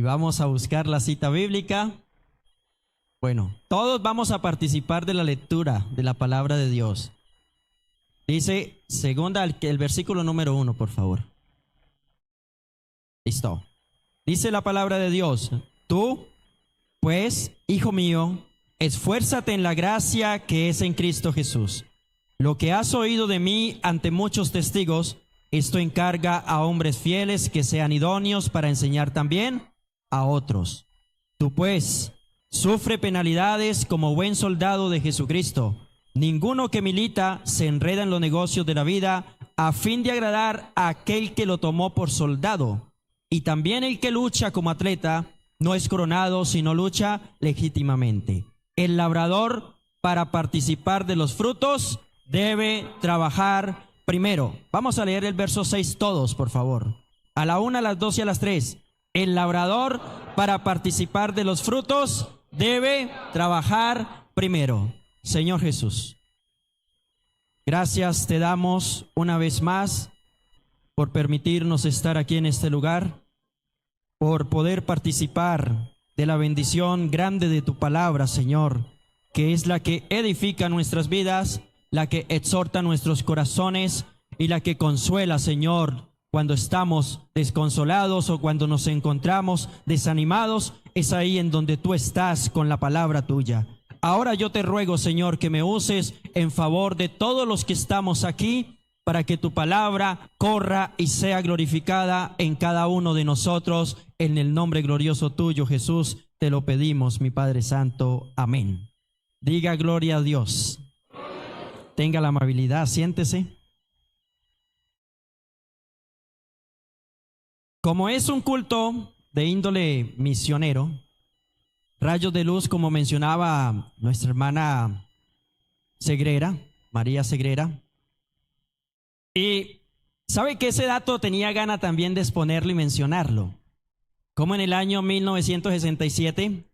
vamos a buscar la cita bíblica. Bueno, todos vamos a participar de la lectura de la palabra de Dios. Dice, el versículo número 1, por favor. Listo. Dice la palabra de Dios: tú, pues, hijo mío, esfuérzate en la gracia que es en Cristo Jesús. Lo que has oído de mí ante muchos testigos, esto encarga a hombres fieles que sean idóneos para enseñar también a otros. Tú, pues, sufre penalidades como buen soldado de Jesucristo. Ninguno que milita se enreda en los negocios de la vida a fin de agradar a aquel que lo tomó por soldado. Y también el que lucha como atleta no es coronado, sino lucha legítimamente. El labrador, para participar de los frutos, debe trabajar primero. Vamos a leer el verso 6 todos, por favor. A la 1, a las 2 y a las 3. El labrador, para participar de los frutos, debe trabajar primero. Señor Jesús, gracias te damos una vez más por permitirnos estar aquí en este lugar, por poder participar de la bendición grande de tu palabra, Señor, que es la que edifica nuestras vidas, la que exhorta nuestros corazones y la que consuela, Señor, cuando estamos desconsolados o cuando nos encontramos desanimados. Es ahí en donde tú estás con la palabra tuya. Ahora yo te ruego, Señor, que me uses en favor de todos los que estamos aquí, para que tu palabra corra y sea glorificada en cada uno de nosotros. En el nombre glorioso tuyo, Jesús, te lo pedimos, mi Padre Santo. Amén. Diga gloria a Dios. Tenga la amabilidad, siéntese. Como es un culto de índole misionero, Rayos de Luz, como mencionaba nuestra hermana Segrera, María Segrera. Y sabe que ese dato tenía gana también de exponerlo y mencionarlo. Como en el año 1967,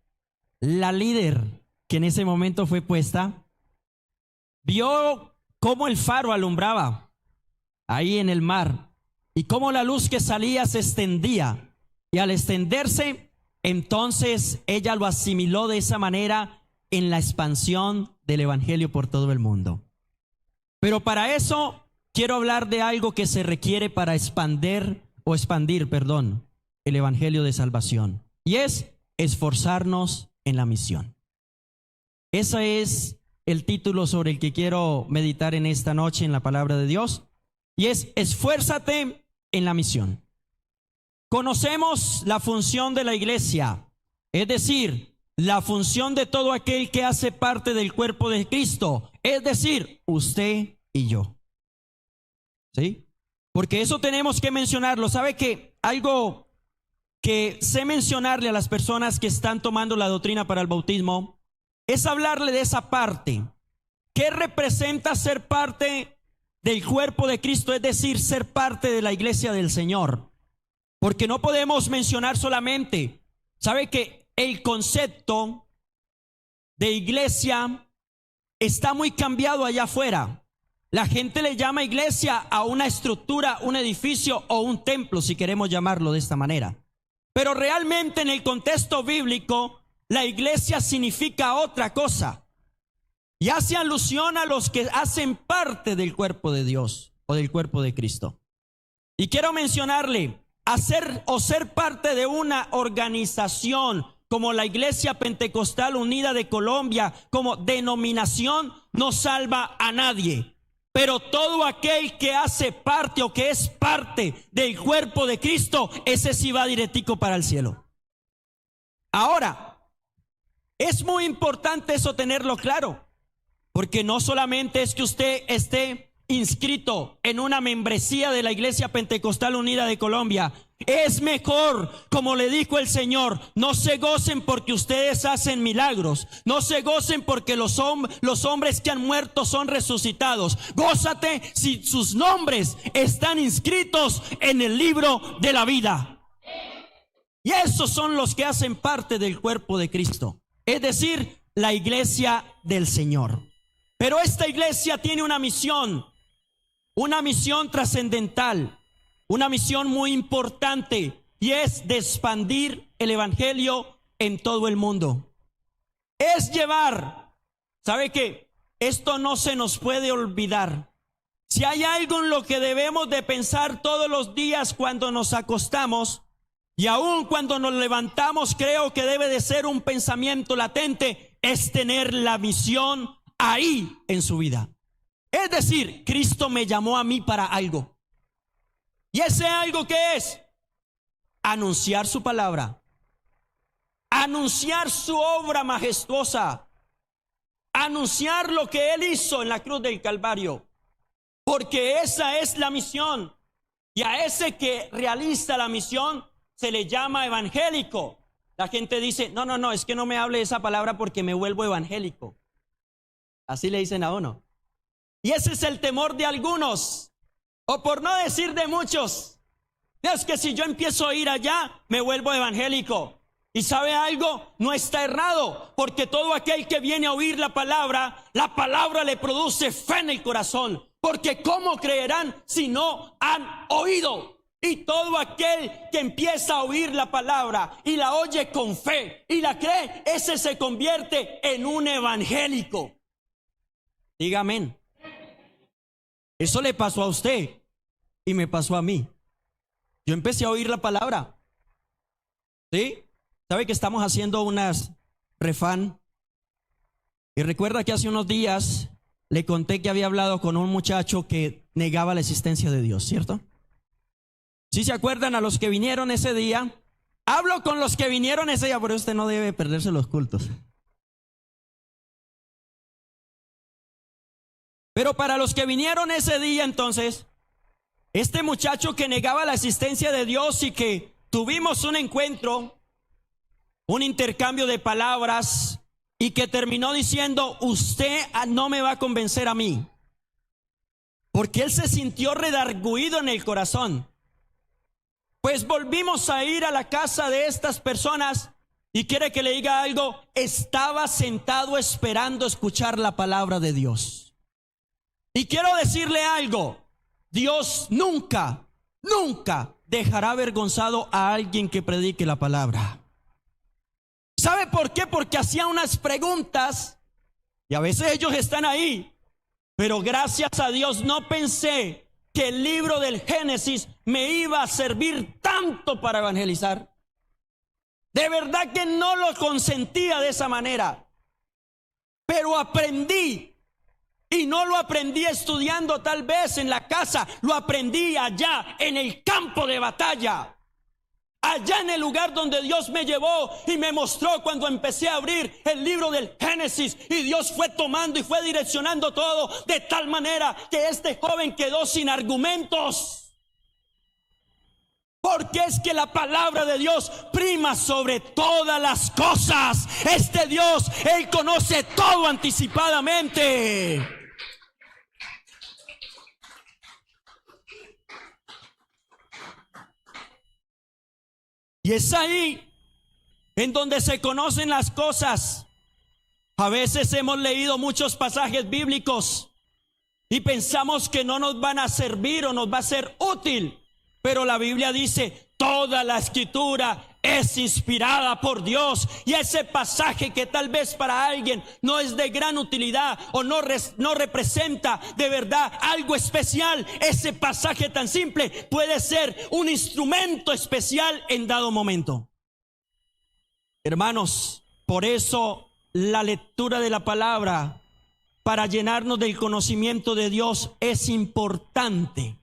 la líder que en ese momento fue puesta, vio cómo el faro alumbraba ahí en el mar y cómo la luz que salía se extendía. Y al extenderse, entonces ella lo asimiló de esa manera en la expansión del evangelio por todo el mundo. Pero para eso quiero hablar de algo que se requiere para expandir el evangelio de salvación, y es esforzarnos en la misión. Ese es el título sobre el que quiero meditar en esta noche en la palabra de Dios, y es: esfuérzate en la misión. Conocemos la función de la iglesia, es decir, la función de todo aquel que hace parte del cuerpo de Cristo, es decir, usted y yo. ¿Sí? Porque eso tenemos que mencionarlo. ¿Sabe que algo que sé mencionarle a las personas que están tomando la doctrina para el bautismo es hablarle de esa parte? ¿Qué representa ser parte del cuerpo de Cristo? Es decir, ser parte de la iglesia del Señor. Porque no podemos mencionar solamente, ¿sabe que el concepto de iglesia está muy cambiado allá afuera? La gente le llama iglesia a una estructura, un edificio o un templo, si queremos llamarlo de esta manera. Pero realmente en el contexto bíblico, la iglesia significa otra cosa. Y hace alusión a los que hacen parte del cuerpo de Dios o del cuerpo de Cristo. Y quiero mencionarle, ser parte de una organización como la Iglesia Pentecostal Unida de Colombia, como denominación, no salva a nadie. Pero todo aquel que hace parte o que es parte del cuerpo de Cristo, ese sí va directico para el cielo. Ahora, es muy importante eso tenerlo claro, porque no solamente es que usted esté inscrito en una membresía de la Iglesia Pentecostal Unida de Colombia. Es mejor, como le dijo el Señor, no se gocen porque ustedes hacen milagros, no se gocen porque los hombres que han muerto son resucitados. Gózate si sus nombres están inscritos en el libro de la vida. Y esos son los que hacen parte del cuerpo de Cristo, es decir, la iglesia del Señor. Pero esta iglesia tiene una misión trascendental, una misión muy importante, y es de expandir el evangelio en todo el mundo. Es llevar. ¿Sabe qué? Esto no se nos puede olvidar. Si hay algo en lo que debemos de pensar todos los días cuando nos acostamos y aún cuando nos levantamos, creo que debe de ser un pensamiento latente, es tener la misión ahí en su vida. Es decir, Cristo me llamó a mí para algo. ¿Y ese algo qué es? Anunciar su palabra, anunciar su obra majestuosa, anunciar lo que Él hizo en la cruz del Calvario, porque esa es la misión. Y a ese que realiza la misión se le llama evangélico. La gente dice, no, es que no me hable esa palabra porque me vuelvo evangélico. Así le dicen a uno. Y ese es el temor de algunos, o por no decir de muchos. Es que si yo empiezo a ir allá, me vuelvo evangélico. ¿Y sabe algo? No está errado, porque todo aquel que viene a oír la palabra le produce fe en el corazón. Porque ¿cómo creerán si no han oído? Y todo aquel que empieza a oír la palabra y la oye con fe y la cree, ese se convierte en un evangélico. Diga amén. Eso le pasó a usted y me pasó a mí. Yo empecé a oír la palabra. ¿Sí? ¿Sabe que estamos haciendo unas refán? Y recuerda que hace unos días le conté que había hablado con un muchacho que negaba la existencia de Dios, ¿cierto? ¿Sí se acuerdan a los que vinieron ese día? Hablo con los que vinieron ese día, pero usted no debe perderse los cultos. Pero para los que vinieron ese día, entonces, este muchacho que negaba la existencia de Dios y que tuvimos un encuentro, un intercambio de palabras y que terminó diciendo, usted no me va a convencer a mí. Porque él se sintió redarguido en el corazón. Pues volvimos a ir a la casa de estas personas y quiere que le diga algo, estaba sentado esperando escuchar la palabra de Dios. Y quiero decirle algo, Dios nunca dejará avergonzado a alguien que predique la palabra. ¿Sabe por qué? Porque hacía unas preguntas y a veces ellos están ahí, pero gracias a Dios no pensé que el libro del Génesis me iba a servir tanto para evangelizar. De verdad que no lo consentía de esa manera, pero aprendí. Y no lo aprendí estudiando tal vez en la casa, lo aprendí allá en el campo de batalla. Allá en el lugar donde Dios me llevó y me mostró cuando empecé a abrir el libro del Génesis. Y Dios fue tomando y fue direccionando todo de tal manera que este joven quedó sin argumentos. Porque es que la palabra de Dios prima sobre todas las cosas. Este Dios, Él conoce todo anticipadamente. Y es ahí en donde se conocen las cosas. A veces hemos leído muchos pasajes bíblicos y pensamos que no nos van a servir o nos va a ser útil. Pero la Biblia dice, toda la escritura es inspirada por Dios. Y ese pasaje que tal vez para alguien no es de gran utilidad o no representa de verdad algo especial, ese pasaje tan simple puede ser un instrumento especial en dado momento. Hermanos, por eso la lectura de la palabra para llenarnos del conocimiento de Dios es importante.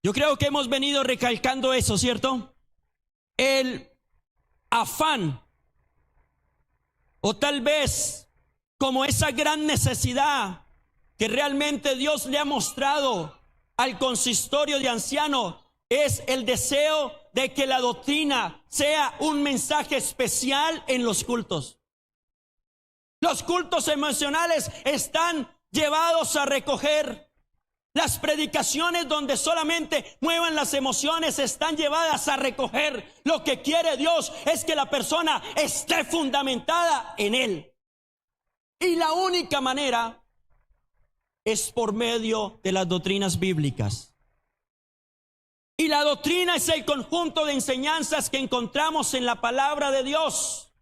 Yo creo que hemos venido recalcando eso, ¿cierto? El afán, o tal vez como esa gran necesidad que realmente Dios le ha mostrado al consistorio de ancianos, es el deseo de que la doctrina sea un mensaje especial en los cultos. Los cultos emocionales están llevados a recoger. Las predicaciones donde solamente muevan las emociones están llevadas a recoger. Lo que quiere Dios es que la persona esté fundamentada en Él. Y la única manera es por medio de las doctrinas bíblicas. Y la doctrina es el conjunto de enseñanzas que encontramos en la palabra de Dios,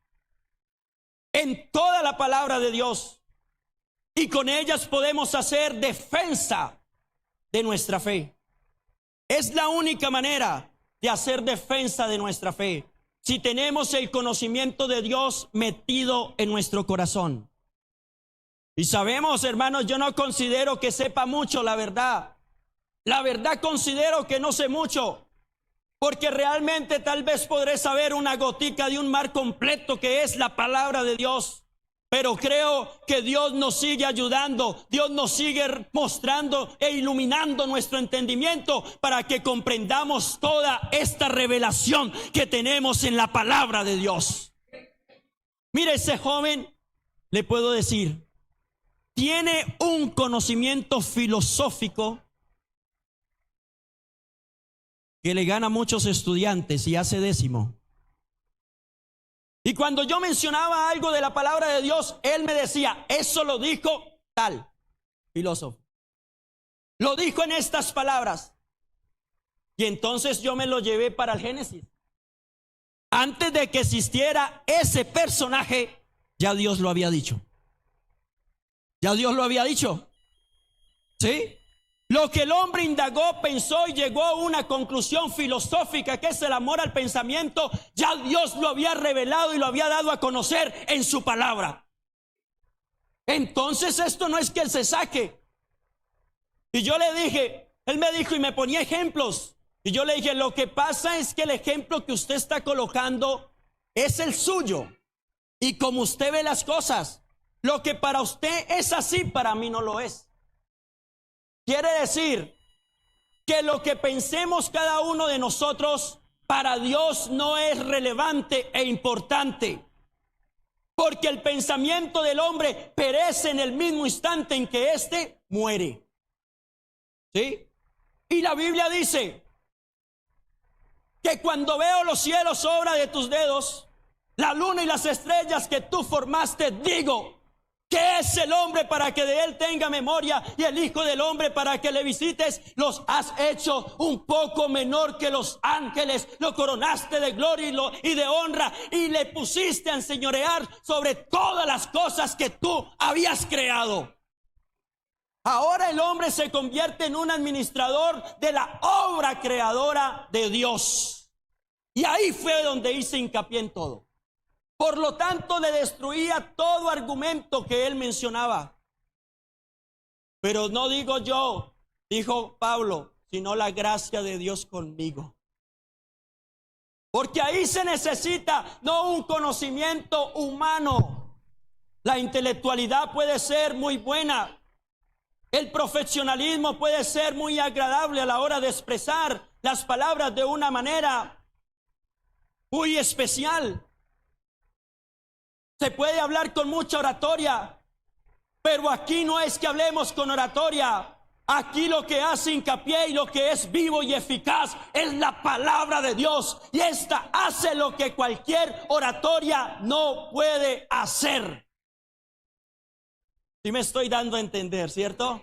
en toda la palabra de Dios. Y con ellas podemos hacer defensa de nuestra fe. Es la única manera de hacer defensa de nuestra fe, si tenemos el conocimiento de Dios metido en nuestro corazón. Y sabemos, hermanos, yo no considero que sepa mucho la verdad. La verdad considero que no sé mucho, porque realmente tal vez podré saber una gotica de un mar completo que es la palabra de Dios. Pero creo que Dios nos sigue ayudando, Dios nos sigue mostrando e iluminando nuestro entendimiento para que comprendamos toda esta revelación que tenemos en la palabra de Dios. Mire, ese joven, le puedo decir, tiene un conocimiento filosófico que le gana a muchos estudiantes y hace décimo. Y cuando yo mencionaba algo de la palabra de Dios, él me decía, eso lo dijo tal filósofo. Lo dijo en estas palabras. Y entonces yo me lo llevé para el Génesis. Antes de que existiera ese personaje, ya Dios lo había dicho. Ya Dios lo había dicho. ¿Sí? Lo que el hombre indagó, pensó y llegó a una conclusión filosófica, que es el amor al pensamiento, ya Dios lo había revelado y lo había dado a conocer en su palabra. Entonces esto no es que él se saque. Y yo le dije, él me dijo y me ponía ejemplos. Y yo le dije, lo que pasa es que el ejemplo que usted está colocando es el suyo. Y como usted ve las cosas, lo que para usted es así, para mí no lo es. Quiere decir que lo que pensemos cada uno de nosotros para Dios no es relevante e importante, porque el pensamiento del hombre perece en el mismo instante en que éste muere. ¿Sí? Y la Biblia dice que cuando veo los cielos obra de tus dedos, la luna y las estrellas que tú formaste, digo, ¿qué es el hombre para que de él tenga memoria? Y el hijo del hombre para que le visites. Los has hecho un poco menor que los ángeles. Lo coronaste de gloria y de honra. Y le pusiste a enseñorear sobre todas las cosas que tú habías creado. Ahora el hombre se convierte en un administrador de la obra creadora de Dios. Y ahí fue donde hice hincapié en todo. Por lo tanto, le destruía todo argumento que él mencionaba. Pero no digo yo, dijo Pablo, sino la gracia de Dios conmigo. Porque ahí se necesita no un conocimiento humano. La intelectualidad puede ser muy buena. El profesionalismo puede ser muy agradable a la hora de expresar las palabras de una manera muy especial. Se puede hablar con mucha oratoria, pero aquí no es que hablemos con oratoria. Aquí lo que hace hincapié y lo que es vivo y eficaz es la palabra de Dios. Y esta hace lo que cualquier oratoria no puede hacer. ¿Sí me estoy dando a entender, cierto?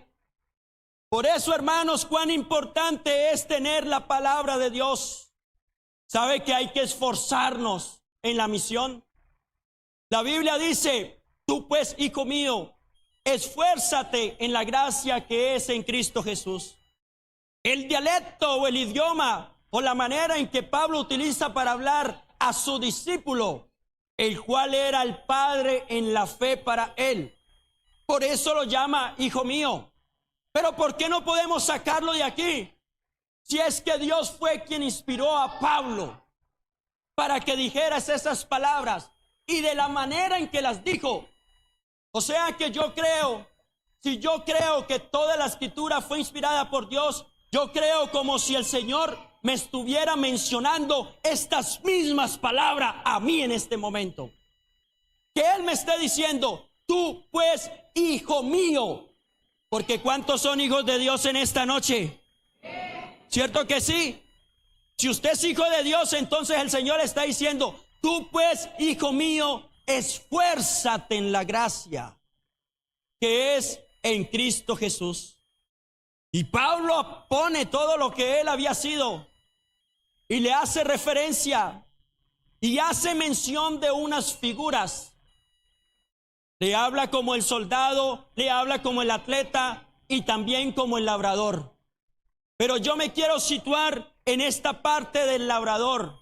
Por eso, hermanos, cuán importante es tener la palabra de Dios. ¿Sabe que hay que esforzarnos en la misión? La Biblia dice, tú pues, hijo mío, esfuérzate en la gracia que es en Cristo Jesús. El dialecto o el idioma o la manera en que Pablo utiliza para hablar a su discípulo, el cual era el padre en la fe para él. Por eso lo llama hijo mío. Pero ¿por qué no podemos sacarlo de aquí? Si es que Dios fue quien inspiró a Pablo para que dijeras esas palabras. Y de la manera en que las dijo. O sea que yo creo, si yo creo que toda la escritura fue inspirada por Dios, yo creo como si el Señor me estuviera mencionando estas mismas palabras a mí en este momento. Que Él me esté diciendo, tú pues, hijo mío. Porque ¿cuántos son hijos de Dios en esta noche? ¿Cierto que sí? Si usted es hijo de Dios, entonces el Señor está diciendo, tú pues, hijo mío, esfuérzate en la gracia que es en Cristo Jesús. Y Pablo pone todo lo que él había sido y le hace referencia y hace mención de unas figuras. Le habla como el soldado, le habla como el atleta y también como el labrador. Pero yo me quiero situar en esta parte del labrador.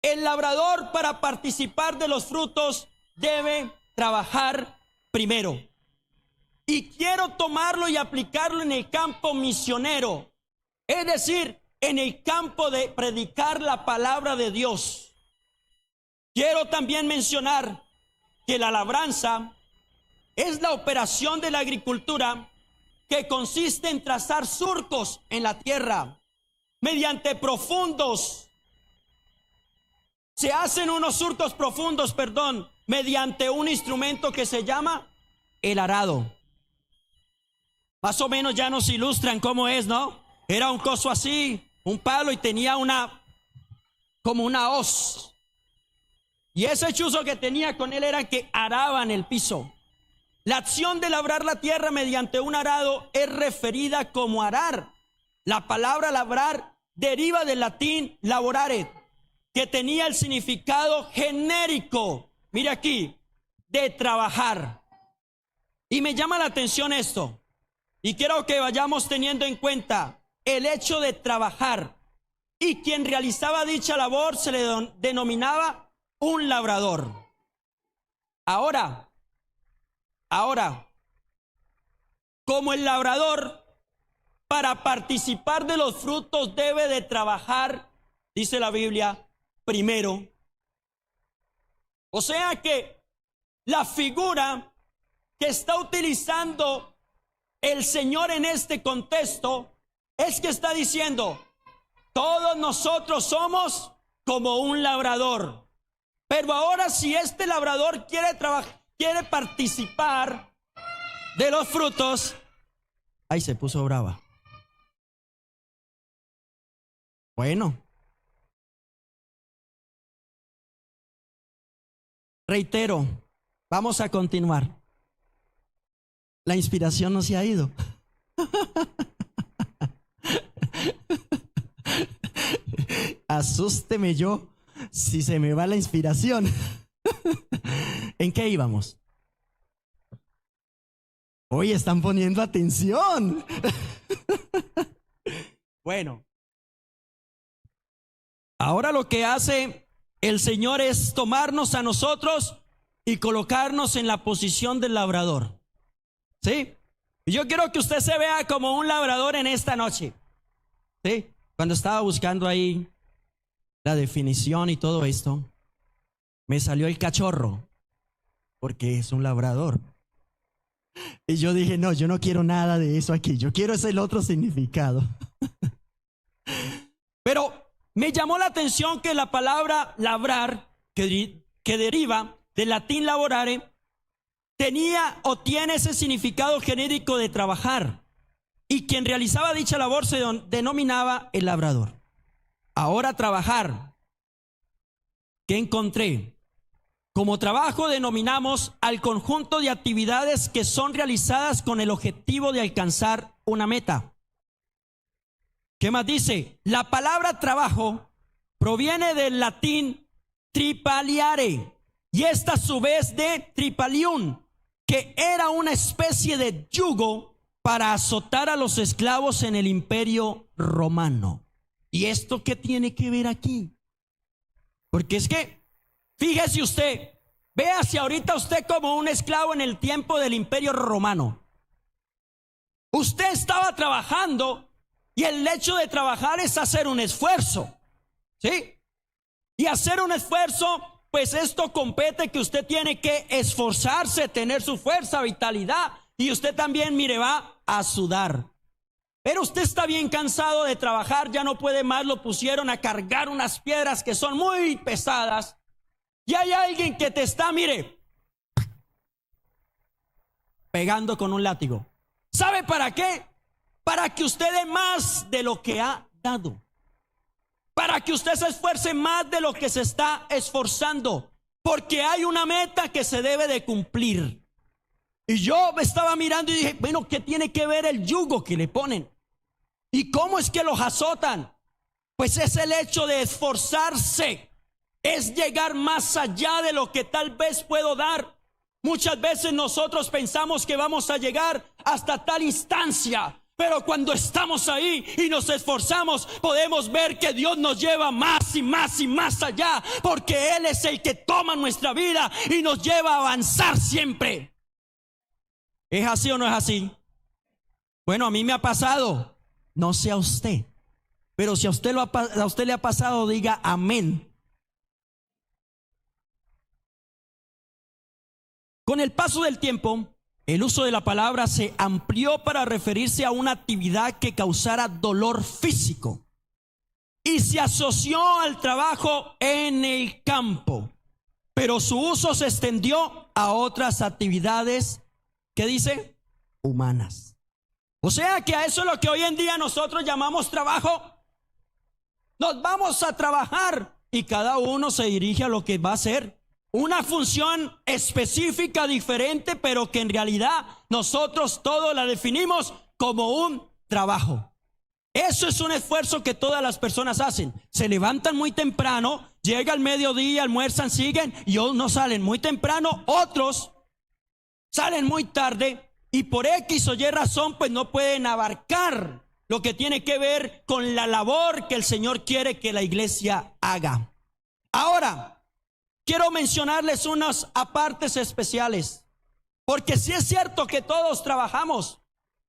El labrador, para participar de los frutos, debe trabajar primero. Y quiero tomarlo y aplicarlo en el campo misionero, es decir, en el campo de predicar la palabra de Dios. Quiero también mencionar que la labranza es la operación de la agricultura que consiste en trazar surcos en la tierra mediante profundos. Se hacen unos surcos profundos, mediante un instrumento que se llama el arado. Más o menos ya nos ilustran cómo es, ¿no? Era un coso así, un palo, y tenía como una hoz. Y ese chuzo que tenía con él era que araban el piso. La acción de labrar la tierra mediante un arado es referida como arar. La palabra labrar deriva del latín laborare, que tenía el significado genérico, mire aquí, de trabajar. Y me llama la atención esto, y quiero que vayamos teniendo en cuenta el hecho de trabajar. Y quien realizaba dicha labor se le denominaba un labrador. Ahora, como el labrador, para participar de los frutos debe de trabajar, dice la Biblia, primero. O sea que la figura que está utilizando el Señor en este contexto es que está diciendo: todos nosotros somos como un labrador. Pero ahora, si este labrador quiere participar de los frutos, ahí se puso brava. Bueno, reitero, vamos a continuar. La inspiración no se ha ido. Asústeme yo si se me va la inspiración. ¿En qué íbamos? Hoy están poniendo atención. Bueno, ahora lo que hace el Señor es tomarnos a nosotros y colocarnos en la posición del labrador. ¿Sí? Y yo quiero que usted se vea como un labrador en esta noche. ¿Sí? Cuando estaba buscando ahí la definición y todo esto, me salió el cachorro, porque es un labrador. Y yo dije, no, yo no quiero nada de eso aquí, yo quiero ese otro significado. Pero me llamó la atención que la palabra labrar, que deriva del latín laborare, tenía o tiene ese significado genérico de trabajar. Y quien realizaba dicha labor se denominaba el labrador. Ahora, trabajar, ¿qué encontré? Como trabajo denominamos al conjunto de actividades que son realizadas con el objetivo de alcanzar una meta. ¿Qué más dice? La palabra trabajo proviene del latín tripaliare, y esta a su vez de tripalium, que era una especie de yugo para azotar a los esclavos en el Imperio Romano. ¿Y esto qué tiene que ver aquí? Porque es que, fíjese usted, véase ahorita usted como un esclavo en el tiempo del Imperio Romano. Usted estaba trabajando, y el hecho de trabajar es hacer un esfuerzo, ¿sí? Y hacer un esfuerzo, pues esto compete que usted tiene que esforzarse, tener su fuerza, vitalidad, y usted también, mire, va a sudar. Pero usted está bien cansado de trabajar, ya no puede más, lo pusieron a cargar unas piedras que son muy pesadas, y hay alguien que te está, mire, pegando con un látigo. ¿Sabe para qué? Para que usted dé más de lo que ha dado, para que usted se esfuerce más de lo que se está esforzando, porque hay una meta que se debe de cumplir. Y yo me estaba mirando y dije, bueno, ¿qué tiene que ver el yugo que le ponen? ¿Y cómo es que los azotan? Pues es el hecho de esforzarse, es llegar más allá de lo que tal vez puedo dar. Muchas veces nosotros pensamos que vamos a llegar hasta tal instancia, pero cuando estamos ahí y nos esforzamos, podemos ver que Dios nos lleva más y más y más allá, porque Él es el que toma nuestra vida y nos lleva a avanzar siempre. ¿Es así o no es así? Bueno, a mí me ha pasado, no sé a usted, pero si a usted le ha pasado, diga amén. Con el paso del tiempo, el uso de la palabra se amplió para referirse a una actividad que causara dolor físico y se asoció al trabajo en el campo, pero su uso se extendió a otras actividades, ¿qué dice? Humanas. O sea que a eso es lo que hoy en día nosotros llamamos trabajo. Nos vamos a trabajar y cada uno se dirige a lo que va a hacer. Una función específica, diferente, pero que en realidad nosotros todos la definimos como un trabajo. Eso es un esfuerzo que todas las personas hacen. Se levantan muy temprano, llega al mediodía, almuerzan, siguen y unos salen muy temprano, otros salen muy tarde y por X o Y razón pues no pueden abarcar lo que tiene que ver con la labor que el Señor quiere que la iglesia haga. Ahora, quiero mencionarles unas apartes especiales, porque sí es cierto que todos trabajamos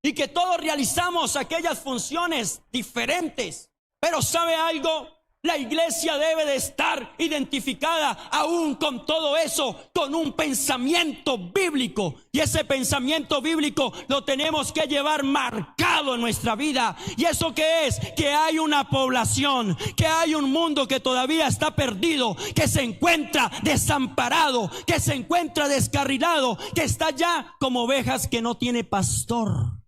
y que todos realizamos aquellas funciones diferentes, pero ¿sabe algo? La iglesia debe de estar identificada aún con todo eso, con un pensamiento bíblico. Y ese pensamiento bíblico lo tenemos que llevar marcado en nuestra vida. ¿Y eso qué es? Que hay una población, que hay un mundo que todavía está perdido, que se encuentra desamparado, que se encuentra descarrilado, que está ya como ovejas que no tiene pastor.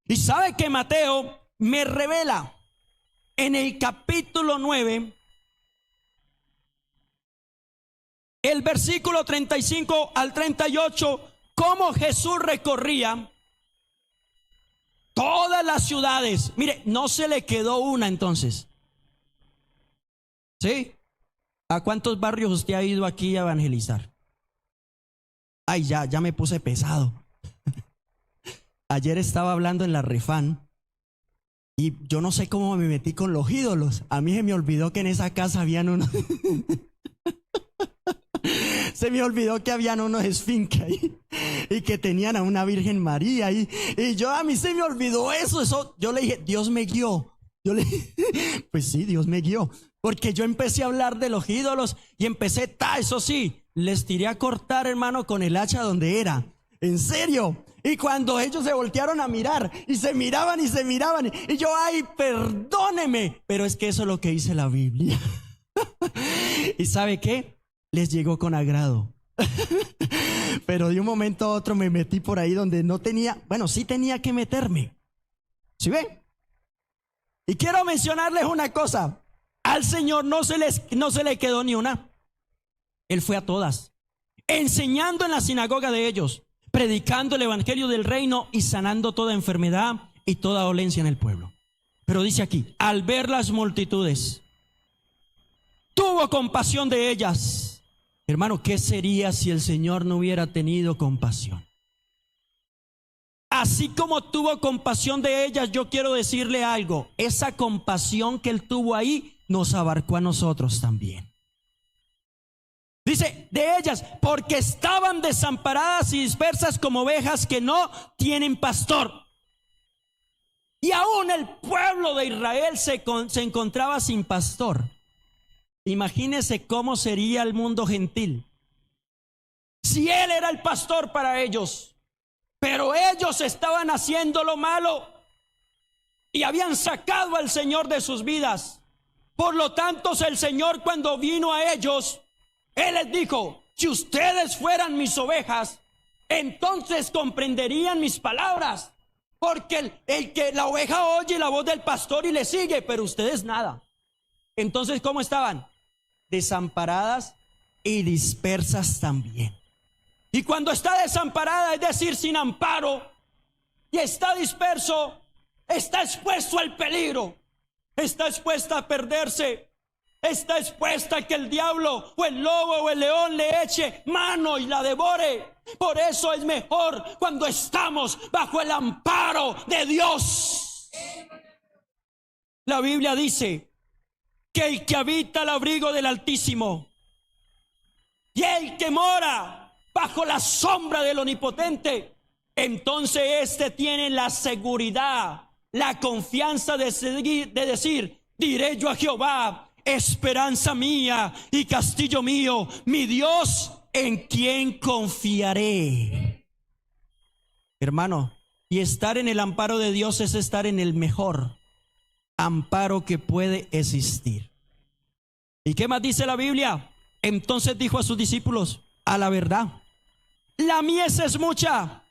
Y sabe que Mateo me revela en el capítulo 9, el versículo 35 al 38, cómo Jesús recorría todas las ciudades. Mire, no se le quedó una entonces. ¿Sí? ¿A cuántos barrios usted ha ido aquí a evangelizar? Ay, ya me puse pesado. Ayer estaba hablando en la Refán. Y yo no sé cómo me metí con los ídolos. A mí se me olvidó que en esa casa habían unos se me olvidó que habían unos esfinges ahí y que tenían a una Virgen María ahí. Y a mí se me olvidó eso. Yo le dije, Dios me guió. Pues sí, Dios me guió. Porque yo empecé a hablar de los ídolos y empecé, eso sí, les tiré a cortar, hermano, con el hacha donde era. En serio. Y cuando ellos se voltearon a mirar y se miraban y yo, ay, perdóneme, pero es que eso es lo que dice la Biblia. ¿Y sabe qué? Les llegó con agrado. Pero de un momento a otro me metí por ahí donde no tenía, bueno, sí tenía que meterme. ¿Sí ve? Y quiero mencionarles una cosa. Al Señor no se le quedó ni una. Él fue a todas, enseñando en la sinagoga de ellos, predicando el evangelio del reino y sanando toda enfermedad y toda dolencia en el pueblo. Pero dice aquí, al ver las multitudes, tuvo compasión de ellas. Hermano, ¿qué sería si el Señor no hubiera tenido compasión? Así como tuvo compasión de ellas, yo quiero decirle algo. Esa compasión que Él tuvo ahí nos abarcó a nosotros también. Dice, de ellas, porque estaban desamparadas y dispersas como ovejas que no tienen pastor. Y aún el pueblo de Israel se encontraba sin pastor. Imagínense cómo sería el mundo gentil si Él era el pastor para ellos, pero ellos estaban haciendo lo malo y habían sacado al Señor de sus vidas. Por lo tanto, el Señor, cuando vino a ellos, Él les dijo, si ustedes fueran mis ovejas, entonces comprenderían mis palabras. Porque la oveja oye la voz del pastor y le sigue, pero ustedes nada. Entonces, ¿cómo estaban? Desamparadas y dispersas también. Y cuando está desamparada, es decir, sin amparo, y está disperso, está expuesto al peligro. está expuesta a perderse. Está expuesta a que el diablo o el lobo o el león le eche mano y la devore. Por eso es mejor cuando estamos bajo el amparo de Dios. La Biblia dice que el que habita al abrigo del Altísimo y el que mora bajo la sombra del Omnipotente, entonces éste tiene la seguridad, la confianza de decir: diré yo a Jehová, esperanza mía y castillo mío, mi Dios en quien confiaré. Hermano, y estar en el amparo de Dios es estar en el mejor amparo que puede existir. ¿Y qué más dice la Biblia? Entonces dijo a sus discípulos: a la verdad, la mies es mucha,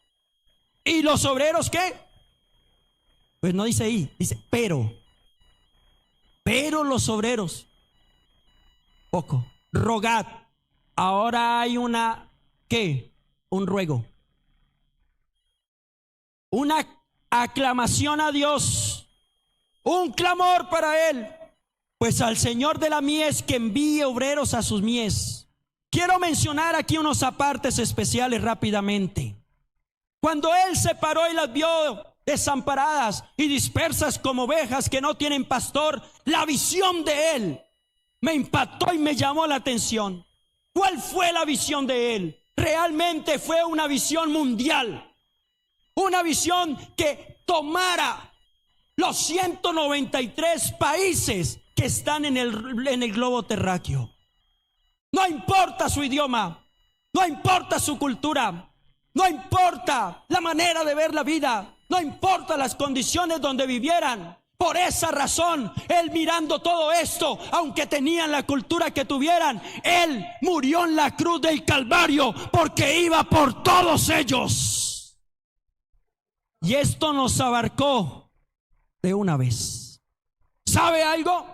¿y los obreros qué? Pues no dice ahí, dice pero los obreros poco. Rogad. Ahora hay una, ¿qué? Un ruego, una aclamación a Dios, un clamor para Él, pues al Señor de la mies que envíe obreros a sus mies. Quiero mencionar aquí unos apartes especiales rápidamente. Cuando Él se paró y las vio desamparadas y dispersas como ovejas que no tienen pastor, la visión de Él me impactó y me llamó la atención. ¿Cuál fue la visión de Él? Realmente fue una visión mundial, una visión que tomara los 193 países que están en el globo terráqueo. No importa su idioma, no importa su cultura, no importa la manera de ver la vida, no importa las condiciones donde vivieran. Por esa razón, Él, mirando todo esto, aunque tenían la cultura que tuvieran, Él murió en la cruz del Calvario porque iba por todos ellos. Y esto nos abarcó de una vez. ¿Sabe algo?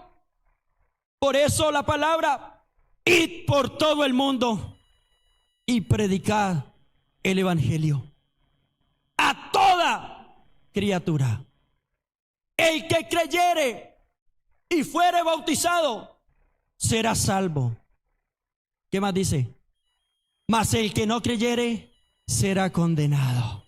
Por eso la palabra: id por todo el mundo y predicad el evangelio a toda criatura. El que creyere y fuere bautizado será salvo. ¿Qué más dice? Mas el que no creyere será condenado.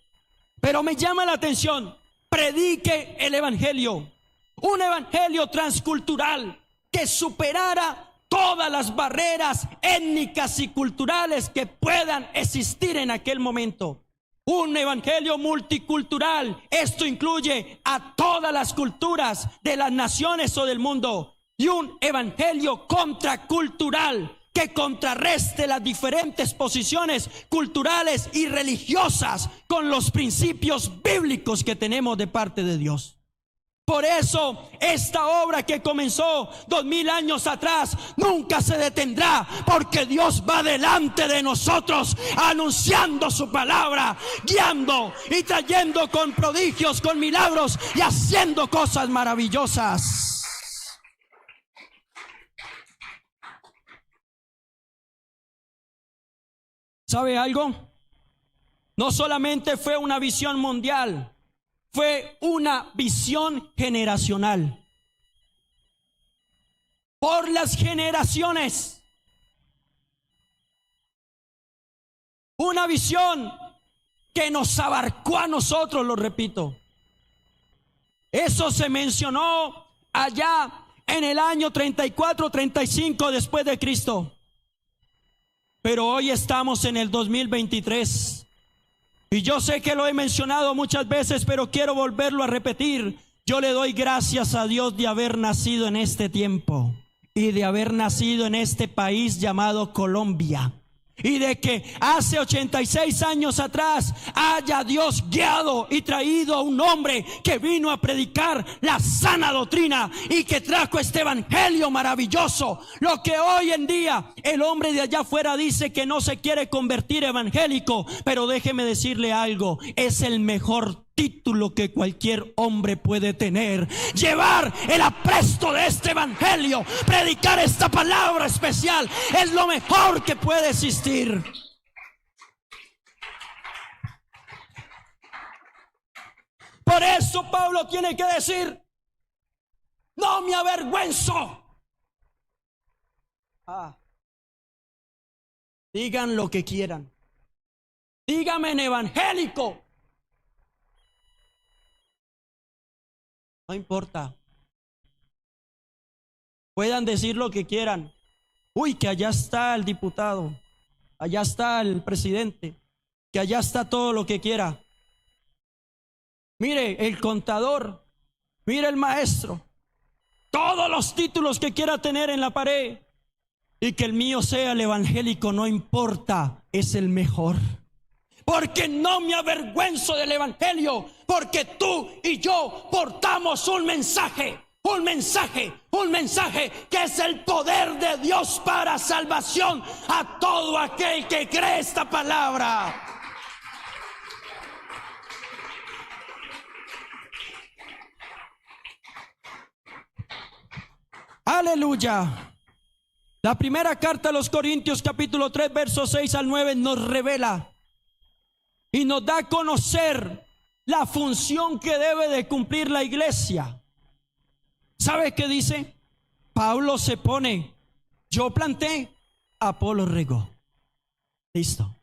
Pero me llama la atención: predique el evangelio, un evangelio transcultural que superara todas las barreras étnicas y culturales que puedan existir en aquel momento. Un evangelio multicultural. Esto incluye a todas las culturas de las naciones o del mundo. Y un evangelio contracultural que contrarreste las diferentes posiciones culturales y religiosas con los principios bíblicos que tenemos de parte de Dios. Por eso esta obra que comenzó 2000 años atrás nunca se detendrá, porque Dios va delante de nosotros anunciando su palabra, guiando y trayendo con prodigios, con milagros y haciendo cosas maravillosas. ¿Sabe algo? No solamente fue una visión mundial, fue una visión generacional. Por las generaciones. Una visión que nos abarcó a nosotros, lo repito. Eso se mencionó allá en el año 34, 35 después de Cristo. Pero hoy estamos en el 2023. Y yo sé que lo he mencionado muchas veces, pero quiero volverlo a repetir. Yo le doy gracias a Dios de haber nacido en este tiempo y de haber nacido en este país llamado Colombia. Y de que hace 86 años atrás haya Dios guiado y traído a un hombre que vino a predicar la sana doctrina y que trajo este evangelio maravilloso. Lo que hoy en día el hombre de allá afuera dice que no se quiere convertir evangélico, pero déjeme decirle algo: es el mejor título que cualquier hombre puede tener. Llevar el apresto de este evangelio, predicar esta palabra especial, es lo mejor que puede existir. Por eso Pablo tiene que decir: no me avergüenzo. Digan lo que quieran. Díganme en evangélico. No importa. Puedan decir lo que quieran. Uy, que allá está el diputado, allá está el presidente, que allá está todo lo que quiera. Mire el contador, mire el maestro, todos los títulos que quiera tener en la pared, y que el mío sea el evangélico, no importa, es el mejor. Porque no me avergüenzo del evangelio, porque tú y yo portamos un mensaje que es el poder de Dios para salvación a todo aquel que cree esta palabra. Aleluya. La primera carta a los Corintios, capítulo 3, versos 6 al 9, nos revela y nos da a conocer la función que debe de cumplir la iglesia. ¿Sabe qué dice? Pablo se pone, yo planté, Apolo regó. Listo.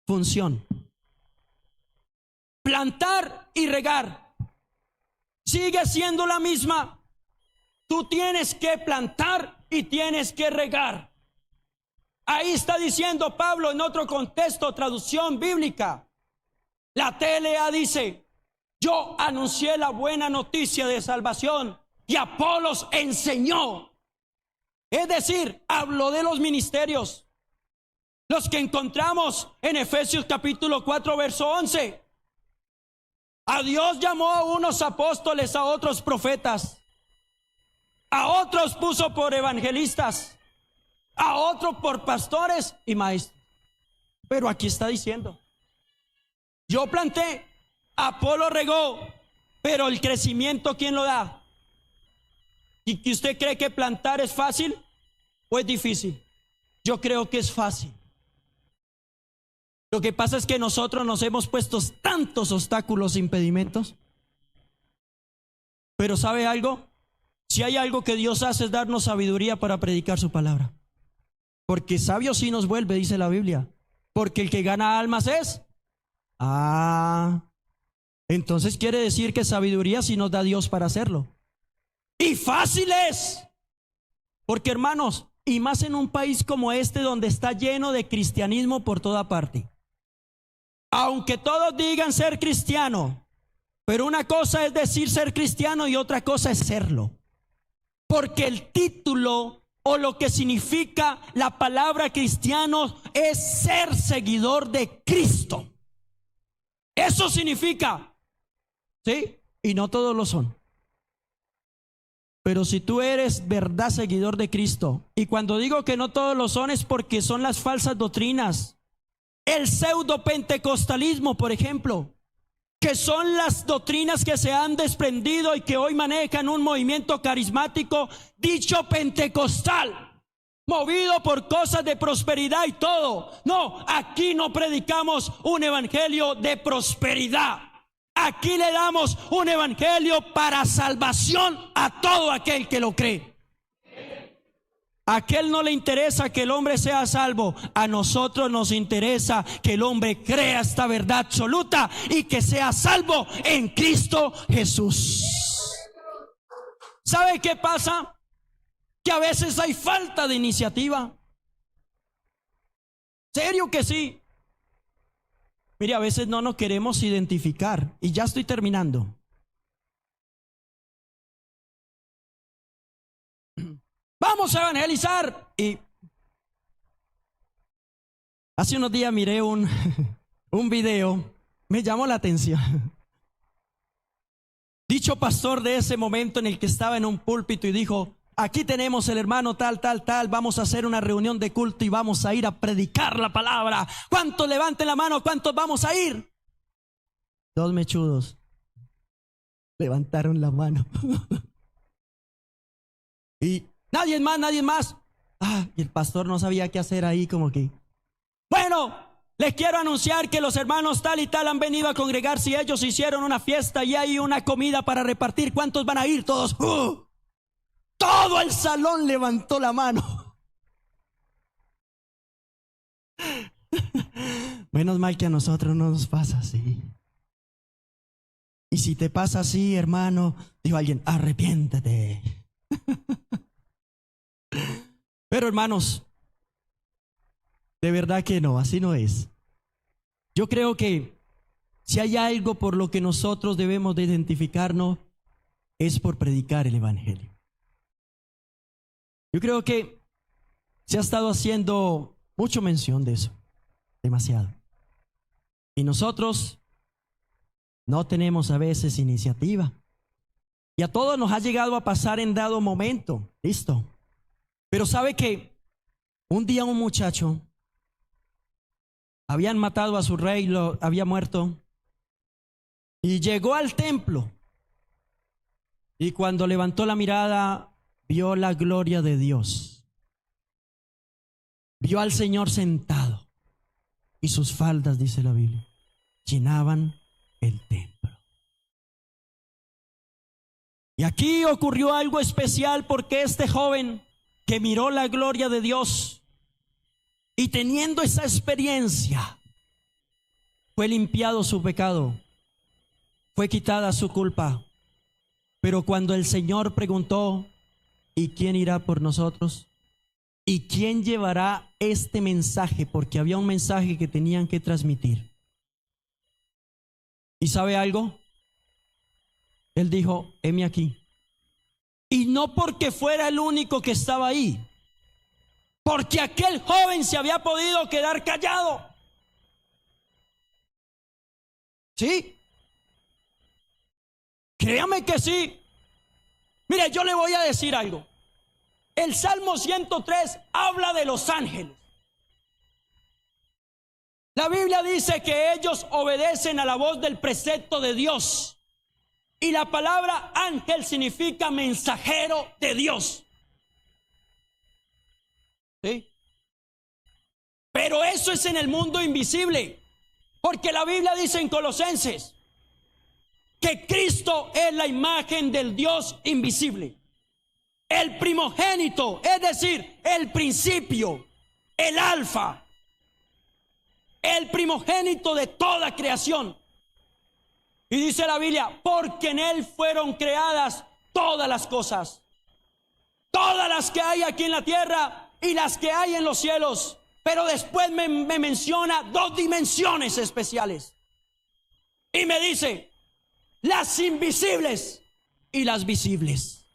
Función. Plantar y regar. Sigue siendo la misma. Tú tienes que plantar y tienes que regar. Ahí está diciendo Pablo en otro contexto, traducción bíblica. La TLA dice, yo anuncié la buena noticia de salvación y Apolos enseñó. Es decir, habló de los ministerios, los que encontramos en Efesios capítulo 4, verso 11. A Dios llamó a unos apóstoles, a otros profetas, a otros puso por evangelistas, a otros por pastores y maestros. Pero aquí está diciendo, yo planté, Apolo regó, pero el crecimiento, ¿quién lo da? ¿Y que usted cree que plantar es fácil o es difícil? Yo creo que es fácil. Lo que pasa es que nosotros nos hemos puesto tantos obstáculos e impedimentos. Pero ¿sabe algo? Si hay algo que Dios hace es darnos sabiduría para predicar su palabra. Porque sabio sí nos vuelve, dice la Biblia. Porque el que gana almas es... entonces quiere decir que sabiduría sí nos da Dios para hacerlo. Y fácil es. Porque hermanos, y más en un país como este donde está lleno de cristianismo por toda parte. Aunque todos digan ser cristiano, pero una cosa es decir ser cristiano y otra cosa es serlo. Porque el título o lo que significa la palabra cristiano es ser seguidor de Cristo. Eso significa, ¿sí? Y no todos lo son. Pero si tú eres verdad seguidor de Cristo, y cuando digo que no todos lo son es porque son las falsas doctrinas, el pseudo pentecostalismo, por ejemplo, que son las doctrinas que se han desprendido y que hoy manejan un movimiento carismático dicho pentecostal, movido por cosas de prosperidad y todo. No, aquí no predicamos un evangelio de prosperidad. Aquí le damos un evangelio para salvación a todo aquel que lo cree. A aquel no le interesa que el hombre sea salvo. A nosotros nos interesa que el hombre crea esta verdad absoluta y que sea salvo en Cristo Jesús. ¿Sabe qué pasa? Que a veces hay falta de iniciativa. ¿Serio que sí? Mire, a veces no nos queremos identificar. Y ya estoy terminando. Vamos a evangelizar. Y hace unos días miré un video. Me llamó la atención. Dicho pastor de ese momento en el que estaba en un púlpito y dijo: aquí tenemos el hermano tal, vamos a hacer una reunión de culto y vamos a ir a predicar la palabra. ¿Cuántos levanten la mano? ¿Cuántos vamos a ir? Dos mechudos levantaron la mano. Y nadie más. Y el pastor no sabía qué hacer ahí, como que, bueno, Les quiero anunciar que los hermanos tal y tal han venido a congregarse y ellos hicieron una fiesta y hay una comida para repartir. ¿Cuántos van a ir? Todos. Todo el salón levantó la mano. Menos mal que a nosotros no nos pasa así. Y si te pasa así, hermano, dijo alguien, arrepiéntete. Pero hermanos, de verdad que no, así no es. Yo creo que si hay algo por lo que nosotros debemos de identificarnos, es por predicar el evangelio. Yo creo que se ha estado haciendo mucha mención de eso, demasiado. Y nosotros no tenemos a veces iniciativa. Y a todos nos ha llegado a pasar en dado momento, listo. Pero sabe que un día un muchacho, habían matado a su rey, lo había muerto, y llegó al templo. Y cuando levantó la mirada, vio la gloria de Dios. Vio al Señor sentado. Y sus faldas, dice la Biblia, llenaban el templo. Y aquí ocurrió algo especial porque este joven que miró la gloria de Dios y teniendo esa experiencia, fue limpiado su pecado, fue quitada su culpa. Pero cuando el Señor preguntó, ¿y quién irá por nosotros? ¿Y quién llevará este mensaje? Porque había un mensaje que tenían que transmitir. ¿Y sabe algo? Él dijo, heme aquí. Y no porque fuera el único que estaba ahí, porque aquel joven se había podido quedar callado. ¿Sí? Créame que sí. Mire, yo le voy a decir algo. El Salmo 103 habla de los ángeles. La Biblia dice que ellos obedecen a la voz del precepto de Dios. Y la palabra ángel significa mensajero de Dios. ¿Sí? Pero eso es en el mundo invisible. Porque la Biblia dice en Colosenses que Cristo es la imagen del Dios invisible. El primogénito, es decir, el principio, el alfa, el primogénito de toda creación. Y dice la Biblia, porque en Él fueron creadas todas las cosas. Todas las que hay aquí en la tierra y las que hay en los cielos. Pero después me menciona dos dimensiones especiales. Y me dice, las invisibles y las visibles.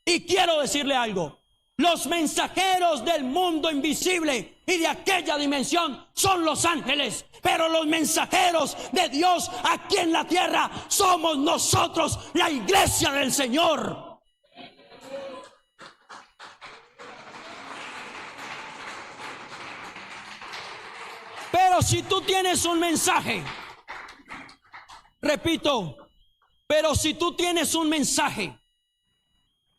Y quiero decirle algo. Los mensajeros del mundo invisible y de aquella dimensión son los ángeles. Pero los mensajeros de Dios aquí en la tierra somos nosotros, la iglesia del Señor. Pero si tú tienes un mensaje, repito, pero si tú tienes un mensaje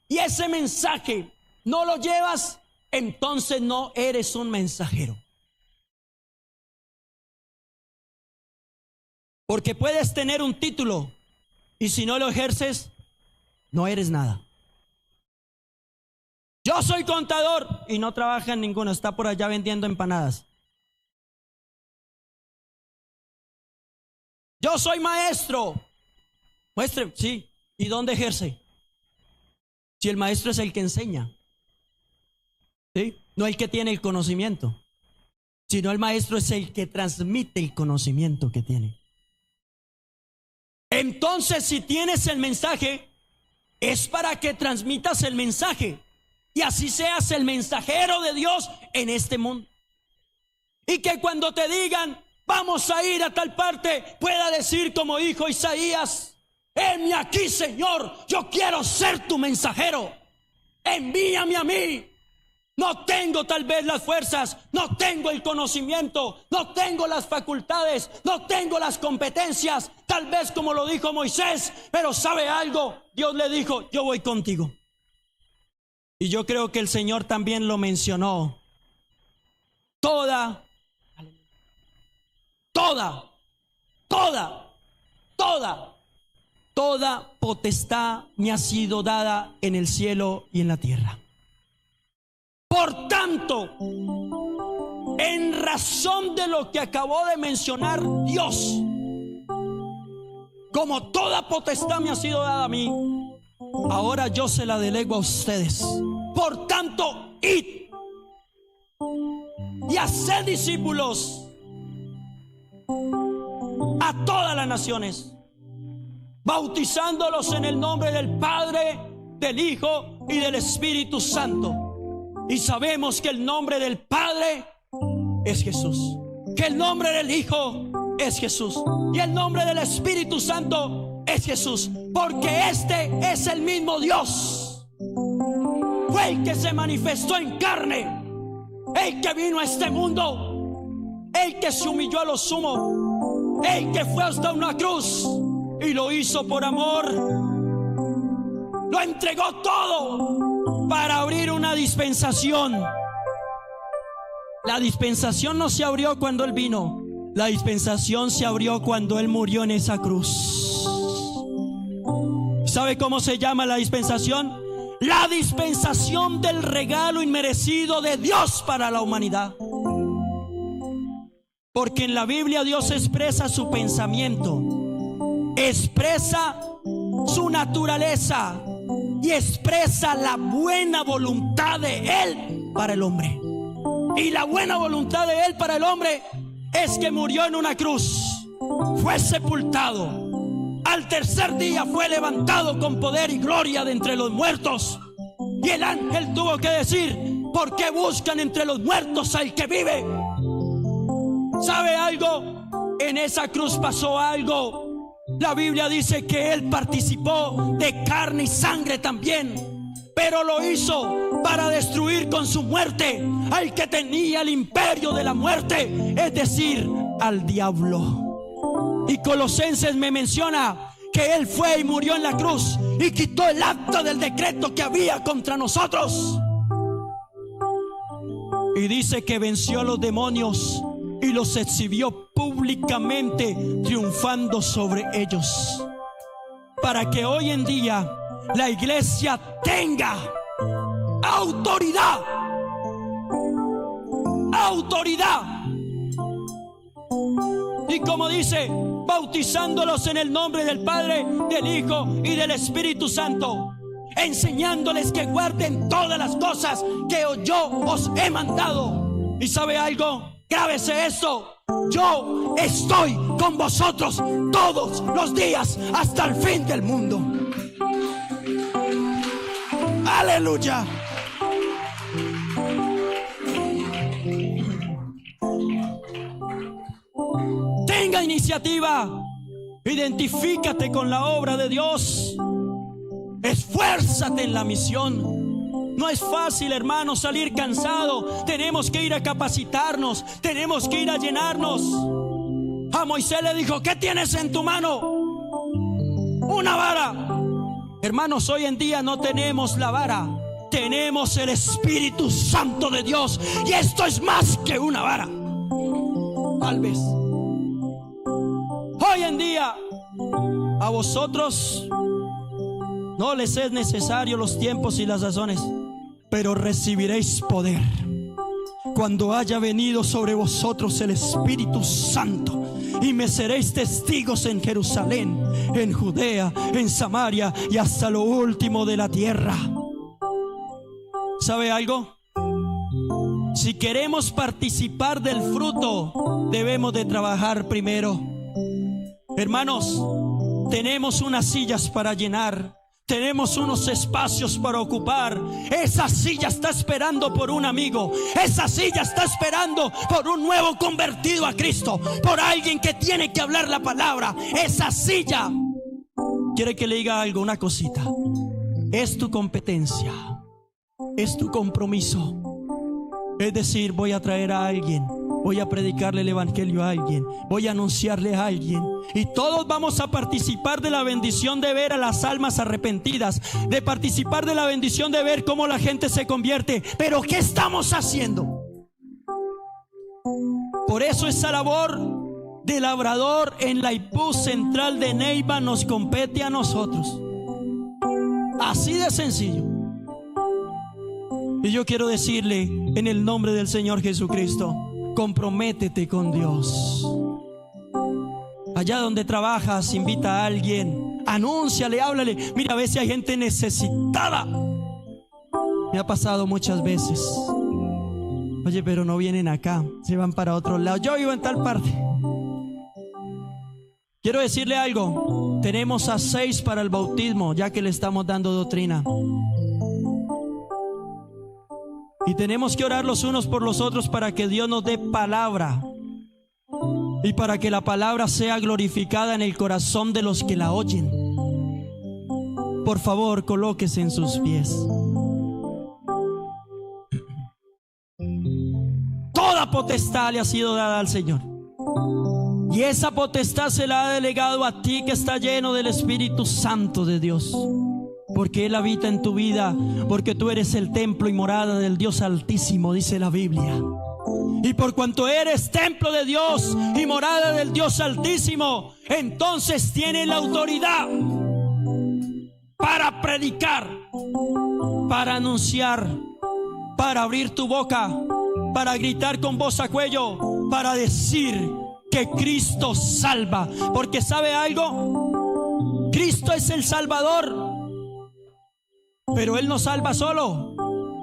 y ese mensaje no lo llevas, entonces no eres un mensajero. Porque puedes tener un título y si no lo ejerces, no eres nada. Yo soy contador y no trabaja en ninguno, está por allá vendiendo empanadas. Yo soy maestro. Muestre, sí. ¿Y dónde ejerce? Si el maestro es el que enseña, ¿sí? No el que tiene el conocimiento, sino el maestro es el que transmite el conocimiento que tiene. Entonces, si tienes el mensaje, es para que transmitas el mensaje y así seas el mensajero de Dios en este mundo. Y que cuando te digan, vamos a ir a tal parte, pueda decir como dijo Isaías, heme aquí, Señor, yo quiero ser tu mensajero, envíame a mí. No tengo tal vez las fuerzas, no tengo el conocimiento, no tengo las facultades, no tengo las competencias, tal vez como lo dijo Moisés, pero ¿sabe algo? Dios le dijo, yo voy contigo. Y yo creo que el Señor también lo mencionó. Toda toda potestad me ha sido dada en el cielo y en la tierra. Por tanto, en razón de lo que acabó de mencionar Dios, como toda potestad me ha sido dada a mí, ahora yo se la delego a ustedes. Por tanto, id y haced discípulos a todas las naciones, bautizándolos en el nombre del Padre, del Hijo y del Espíritu Santo. Y sabemos que el nombre del Padre es Jesús, que el nombre del Hijo es Jesús y el nombre del Espíritu Santo es Jesús, porque este es el mismo Dios. Fue el que se manifestó en carne, el que vino a este mundo, el que se humilló a lo sumo, el que fue hasta una cruz y lo hizo por amor. Lo entregó todo para abrir una dispensación. La dispensación no se abrió cuando Él vino. La dispensación se abrió cuando Él murió en esa cruz. ¿Sabe cómo se llama la dispensación? La dispensación del regalo inmerecido de Dios para la humanidad. Porque en la Biblia Dios expresa su pensamiento, expresa su naturaleza y expresa la buena voluntad de Él para el hombre. Y la buena voluntad de Él para el hombre es que murió en una cruz, fue sepultado, al tercer día fue levantado con poder y gloria de entre los muertos. Y el ángel tuvo que decir: ¿por qué buscan entre los muertos al que vive? ¿Sabe algo? En esa cruz pasó algo. La Biblia dice que Él participó de carne y sangre también, pero lo hizo para destruir con su muerte al que tenía el imperio de la muerte, es decir, al diablo. Y Colosenses me menciona que Él fue y murió en la cruz y quitó el acta del decreto que había contra nosotros. Y dice que venció a los demonios y los exhibió públicamente, triunfando sobre ellos, para que hoy en día la iglesia tenga autoridad. Y como dice, bautizándolos en el nombre del Padre, del Hijo y del Espíritu Santo, enseñándoles que guarden todas las cosas que yo os he mandado. ¿Y sabe algo? Grábese esto: yo estoy con vosotros todos los días hasta el fin del mundo. Aleluya. Tenga iniciativa. Identifícate con la obra de Dios. Esfuérzate en la misión. No es fácil, hermano, salir cansado. Tenemos que ir a capacitarnos, tenemos que ir a llenarnos. A Moisés le dijo: ¿qué tienes en tu mano? Una vara. Hermanos, hoy en día no tenemos la vara, tenemos el Espíritu Santo de Dios, y esto es más que una vara. Tal vez hoy en día a vosotros no les es necesario los tiempos y las razones, pero recibiréis poder cuando haya venido sobre vosotros el Espíritu Santo, y me seréis testigos en Jerusalén, en Judea, en Samaria y hasta lo último de la tierra. ¿Sabe algo? Si queremos participar del fruto, debemos de trabajar primero. Hermanos, tenemos unas sillas para llenar, tenemos unos espacios para ocupar. Esa silla está esperando por un amigo. Esa silla está esperando por un nuevo convertido a Cristo, por alguien que tiene que hablar la palabra. Esa silla, quiere que le diga algo, una cosita: es tu competencia, es tu compromiso. Es decir, voy a traer a alguien, voy a predicarle el evangelio a alguien, voy a anunciarle a alguien, y todos vamos a participar de la bendición de ver a las almas arrepentidas, de participar de la bendición de ver cómo la gente se convierte. Pero ¿qué estamos haciendo? Por eso esa labor de labrador en la IPU Central de Neiva nos compete a nosotros. Así de sencillo. Y yo quiero decirle en el nombre del Señor Jesucristo, comprométete con Dios. Allá donde trabajas, invita a alguien, anúnciale, háblale. Mira, a veces hay gente necesitada. Me ha pasado muchas veces. Oye, pero no vienen acá, se van para otro lado. Yo vivo en tal parte. Quiero decirle algo. Tenemos a 6 para el bautismo, ya que le estamos dando doctrina. Y tenemos que orar los unos por los otros para que Dios nos dé palabra. Y para que la palabra sea glorificada en el corazón de los que la oyen. Por favor, colóquese en sus pies. Toda potestad le ha sido dada al Señor. Y esa potestad se la ha delegado a ti, que está lleno del Espíritu Santo de Dios. Porque Él habita en tu vida, porque tú eres el templo y morada del Dios Altísimo, dice la Biblia. Y por cuanto eres templo de Dios y morada del Dios Altísimo, entonces tienes la autoridad para predicar, para anunciar, para abrir tu boca, para gritar con voz a cuello, para decir que Cristo salva. Porque ¿sabe algo? Cristo es el Salvador, pero Él no salva solo,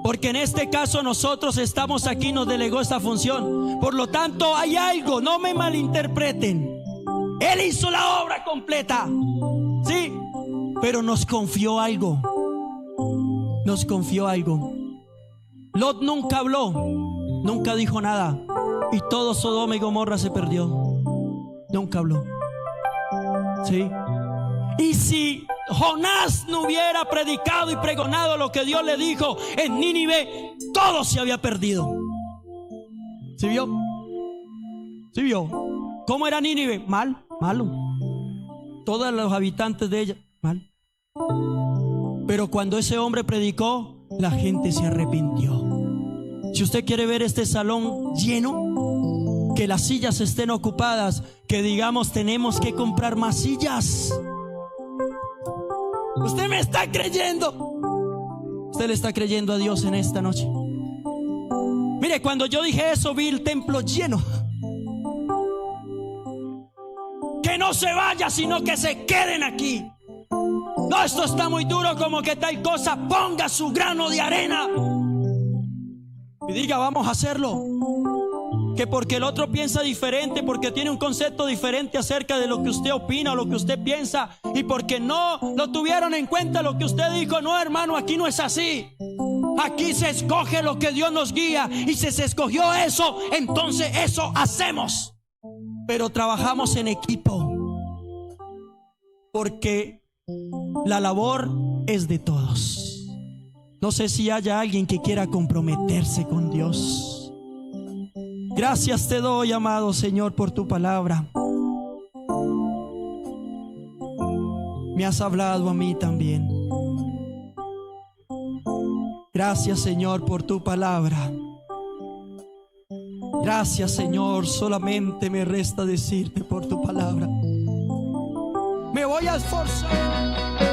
porque en este caso nosotros estamos aquí, nos delegó esta función. Por lo tanto, hay algo, no me malinterpreten. Él hizo la obra completa, sí, pero nos confió algo. Nos confió algo. Lot nunca habló, nunca dijo nada, y todo Sodoma y Gomorra se perdió. Nunca habló. Sí. Y si Jonás no hubiera predicado y pregonado lo que Dios le dijo en Nínive, todo se había perdido. ¿Sí vio? ¿Sí vio? ¿Cómo era Nínive? Mal, malo. Todos los habitantes de ella, mal. Pero cuando ese hombre predicó, la gente se arrepintió. Si usted quiere ver este salón lleno, que las sillas estén ocupadas, que digamos tenemos que comprar más sillas. Usted me está creyendo. Usted le está creyendo a Dios en esta noche. Mire, cuando yo dije eso, vi el templo lleno. Que no se vaya, sino que se queden aquí. No, esto está muy duro, como que tal cosa. Ponga su grano de arena y diga, vamos a hacerlo. Que porque el otro piensa diferente, porque tiene un concepto diferente acerca de lo que usted opina o lo que usted piensa, y porque no lo tuvieron en cuenta lo que usted dijo. No, hermano, aquí no es así. Aquí se escoge lo que Dios nos guía, y si se escogió eso, entonces eso hacemos. Pero trabajamos en equipo, porque la labor es de todos. No sé si haya alguien que quiera comprometerse con Dios. Gracias te doy, amado Señor, por tu palabra. Me has hablado a mí también. Gracias, Señor, por tu palabra. Gracias, Señor. Solamente me resta decirte por tu palabra. Me voy a esforzar.